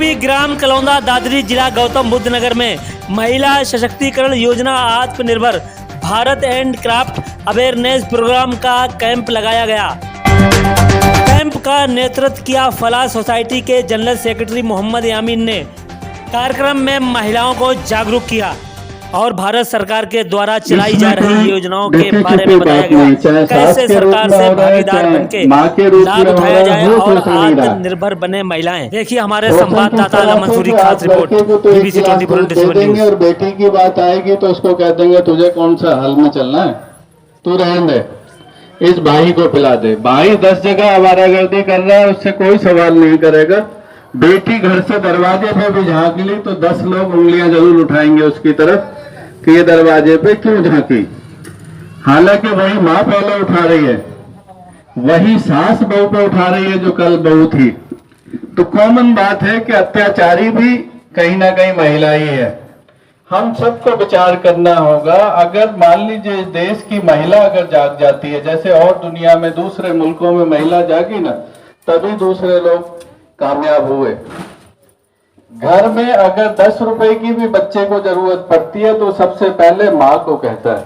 UP ग्राम कलौंदा दादरी जिला गौतम बुद्ध नगर में महिला सशक्तिकरण योजना आत्मनिर्भर Bharat and craft awareness program का कैंप लगाया गया। कैंप का नेतृत्व किया फलाह सोसाइटी के जनरल सेक्रेटरी मोहम्मद यामीन ने। कार्यक्रम में महिलाओं को जागरूक किया और भारत सरकार के द्वारा चलाई जा रही योजनाओं के बारे में बताया गया। कैसे सरकार से भागीदार बनके लाभ उठाया जाए और आत्मनिर्भर बने महिलाएं। देखिए हमारे संवाददाता आलम मंसूरी खास रिपोर्ट BBC 24/7 न्यूज़। और बेटी की बात आएगी तो उसको कह देंगे तुझे कौन सा हाल में चलना है, तू रहने दे, इस भाई को पिला दे। भाई 10 जगह आवारागर्दी कर रहा है, उससे कोई सवाल नहीं करेगा। बेटी घर से दरवाजे पे भी झांक ली तो 10 लोग उंगलियां जरूर उठाएंगे उसकी तरफ कि ये दरवाजे पे क्यों झांकी। हालांकि वही माँ पहले उठा रही है, वही सास बहू पे उठा रही है जो कल बहू थी। तो कॉमन बात है कि अत्याचारी भी कहीं ना कहीं महिला ही है। हम सबको विचार करना होगा। अगर मान लीजिए देश की महिला अगर जाग जाती है, जैसे और दुनिया में दूसरे मुल्कों में महिला जागी ना, तभी दूसरे लोग कामयाब हुए। घर में अगर 10 रुपए की भी बच्चे को जरूरत पड़ती है तो सबसे पहले माँ को कहता है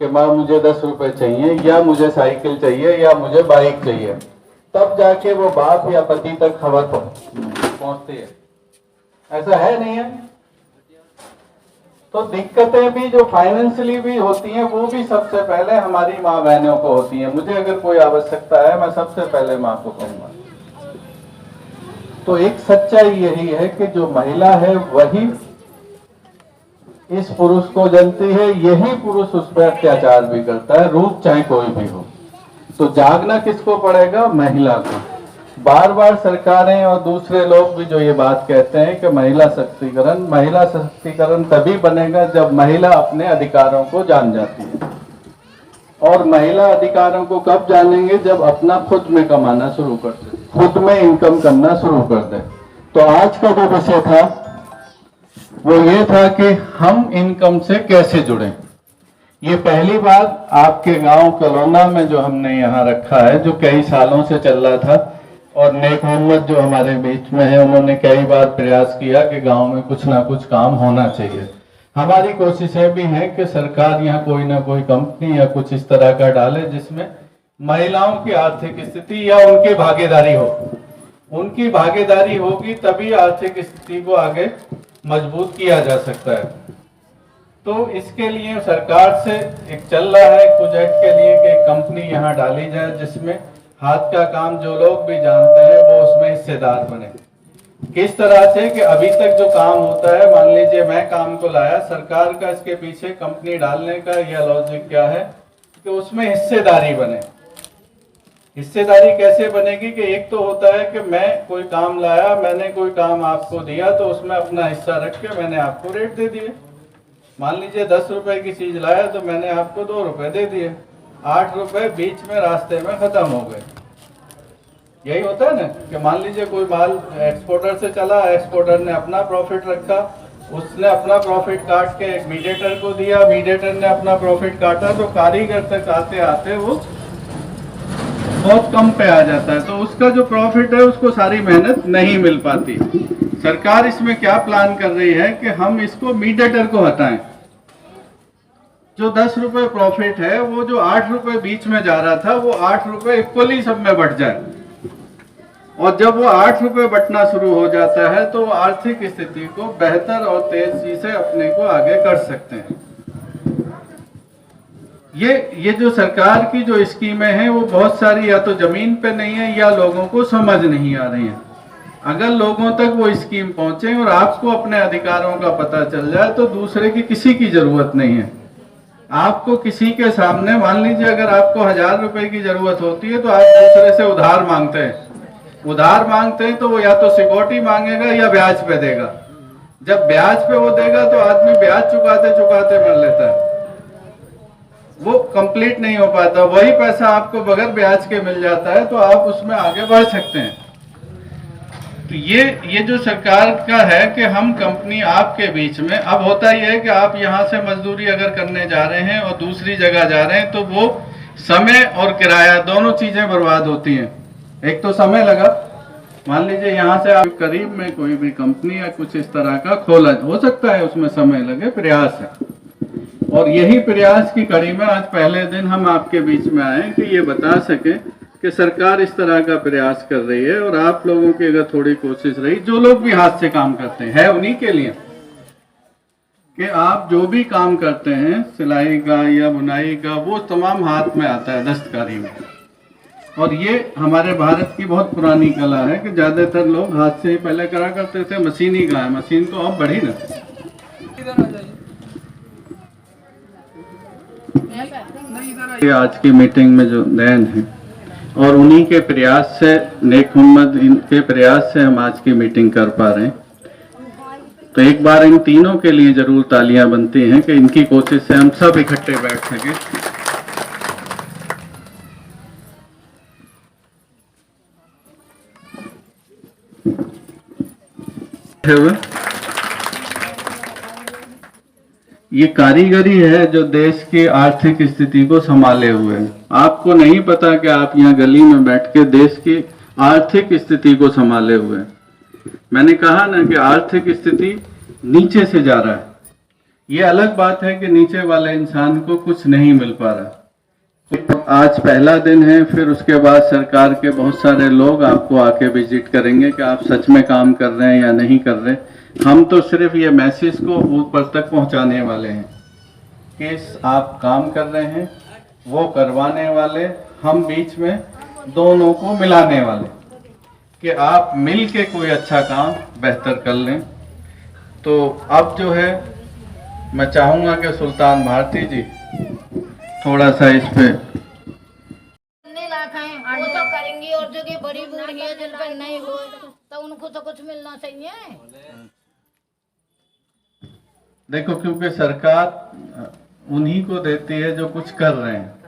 कि माँ मुझे 10 रुपए चाहिए, या मुझे साइकिल चाहिए, या मुझे बाइक चाहिए। तब जाके वो बाप या पति तक खबर पहुंचती है। ऐसा है नहीं है? तो दिक्कतें भी जो फाइनेंशियली भी होती हैं वो भी सबसे पहले हमारी माँ बहनों को होती हैं। मुझे अगर कोई आवश्यकता है मैं सबसे पहले माँ को कहूंगा। तो एक सच्चाई यही है कि जो महिला है वही इस पुरुष को जनती है, यही पुरुष उस पर अत्याचार भी करता है, रूप चाहे कोई भी हो। तो जागना किसको पड़ेगा? महिला को। बार बार सरकारें और दूसरे लोग भी जो ये बात कहते हैं कि महिला सशक्तिकरण तभी बनेगा जब महिला अपने अधिकारों को जान जाती है। और महिला अधिकारों को कब जानेंगे? जब अपना खुद में कमाना शुरू कर दे, खुद में इनकम करना शुरू कर दे। तो आज का जो विषय था वो ये था कि हम इनकम से कैसे जुड़ें। ये पहली बात आपके गांव कलौंदा में जो हमने यहाँ रखा है, जो कई सालों से चल रहा था, और नेक मोहम्मद जो हमारे बीच में है, उन्होंने कई बार प्रयास किया कि गांव में कुछ ना कुछ काम होना चाहिए। हमारी कोशिशें भी हैं कि सरकार यहाँ कोई ना कोई कंपनी या कुछ इस तरह का डाले जिसमें महिलाओं की आर्थिक स्थिति या उनकी भागीदारी हो। उनकी भागीदारी होगी तभी आर्थिक स्थिति को आगे मजबूत किया जा सकता है। तो इसके लिए सरकार से एक चल रहा है प्रोजेक्ट के लिए कि कंपनी यहाँ डाली जाए जिसमें हाथ का काम जो लोग भी जानते हैं वो उसमें हिस्सेदार बने। किस तरह से कि अभी तक जो काम होता है, मान लीजिए मैं काम को लाया, सरकार का इसके पीछे कंपनी डालने का यह लॉजिक क्या है कि उसमें हिस्सेदारी बने। हिस्सेदारी कैसे बनेगी कि एक तो होता है कि मैं कोई काम लाया, मैंने कोई काम आपको दिया तो उसमें अपना हिस्सा रख के मैंने आपको रेट दे दिए। मान लीजिए 10 रुपए की चीज लाया तो मैंने आपको 2 रुपए दे दिए, 8 रुपए बीच में रास्ते में खत्म हो गए। यही होता है ना कि मान लीजिए कोई माल एक्सपोर्टर से चला, एक्सपोर्टर ने अपना प्रॉफिट रखा, उसने अपना प्रॉफिट काट के एक मीडिएटर को दिया, मीडिएटर ने अपना प्रॉफिट काटा, तो कारीगर तक आते आते वो बहुत कम पे आ जाता है। तो उसका जो प्रॉफिट है उसको सारी मेहनत नहीं मिल पाती। सरकार इसमें क्या प्लान कर रही है कि हम इसको मीडिएटर को हटाएं। जो 10 रुपए प्रॉफिट है वो जो 8 रुपए बीच में जा रहा था वो 8 रुपए इक्वली सब में बट जाए। और जब वो 8 रुपए बटना शुरू हो जाता है तो आर्थिक स्थिति को बेहतर और तेजी से अपने को आगे कर सकते हैं। ये जो सरकार की जो स्कीमें हैं वो बहुत सारी या तो जमीन पे नहीं है या लोगों को समझ नहीं आ रही है। अगर लोगों तक वो स्कीम पहुंचे और आपको अपने अधिकारों का पता चल जाए तो दूसरे की किसी की जरूरत नहीं है। आपको किसी के सामने, मान लीजिए अगर आपको 1000 रुपए की जरूरत होती है तो आप दूसरे से उधार मांगते हैं। उधार मांगते हैं तो वो या तो सिक्योरिटी मांगेगा या ब्याज पे देगा। जब ब्याज पे वो देगा तो आदमी ब्याज चुकाते चुकाते मर लेता है, वो कंप्लीट नहीं हो पाता। वही पैसा आपको बगैर ब्याज के मिल जाता है तो आप उसमें आगे बढ़ सकते हैं। तो ये जो सरकार का है कि हम कंपनी आपके बीच में, अब होता ही है कि आप यहाँ से मजदूरी अगर करने जा रहे हैं और दूसरी जगह जा रहे हैं तो वो समय और किराया दोनों चीजें बर्बाद होती हैं। एक तो समय लगा, मान लीजिए यहाँ से आप करीब में कोई भी कंपनी या कुछ इस तरह का खोला, हो सकता है उसमें समय लगे, प्रयास है। और यही प्रयास की कड़ी में आज पहले दिन हम आपके बीच में आए कि ये बता सके कि सरकार इस तरह का प्रयास कर रही है और आप लोगों की अगर थोड़ी कोशिश रही, जो लोग भी हाथ से काम करते हैं उन्हीं के लिए कि आप जो भी काम करते हैं सिलाई का या बुनाई का, वो तमाम हाथ में आता है, दस्तकारी में। और ये हमारे भारत की बहुत पुरानी कला है कि ज्यादातर लोग हाथ से ही पहले करा करते थे, मशीन ही कहाँ है, मशीन तो अब बढ़ी ना। ये आज की मीटिंग में जो नयन है और उन्हीं के प्रयास से, नेक मोहम्मद इनके प्रयास से हम आज की मीटिंग कर पा रहे हैं। तो एक बार इन तीनों के लिए जरूर तालियां बनती हैं कि इनकी कोशिश से हम सब इकट्ठे बैठ सके। ये कारीगरी है जो देश की आर्थिक स्थिति को संभाले हुए है। आपको नहीं पता कि आप यहाँ गली में बैठ के देश की आर्थिक स्थिति को संभाले हुए हैं। मैंने कहा ना कि आर्थिक स्थिति नीचे से जा रहा है। ये अलग बात है कि नीचे वाले इंसान को कुछ नहीं मिल पा रहा। तो आज पहला दिन है, फिर उसके बाद सरकार के बहुत सारे लोग आपको आके विजिट करेंगे कि आप सच में काम कर रहे हैं या नहीं कर रहे। हम तो सिर्फ ये मैसेज को ऊपर तक पहुंचाने वाले हैं कि आप काम कर रहे हैं, वो करवाने वाले, हम बीच में दोनों को मिलाने वाले कि आप मिल के कोई अच्छा काम बेहतर कर लें। तो अब जो है मैं चाहूँगा कि सुल्तान भारती जी थोड़ा सा इस पे वो तो करेंगी, और जो कि बड़ी बूढ़ी है जिन पर नहीं हो तो उनको तो कुछ मिलना चाहिए। देखो, क्योंकि सरकार उन्हीं को देती है जो कुछ कर रहे हैं।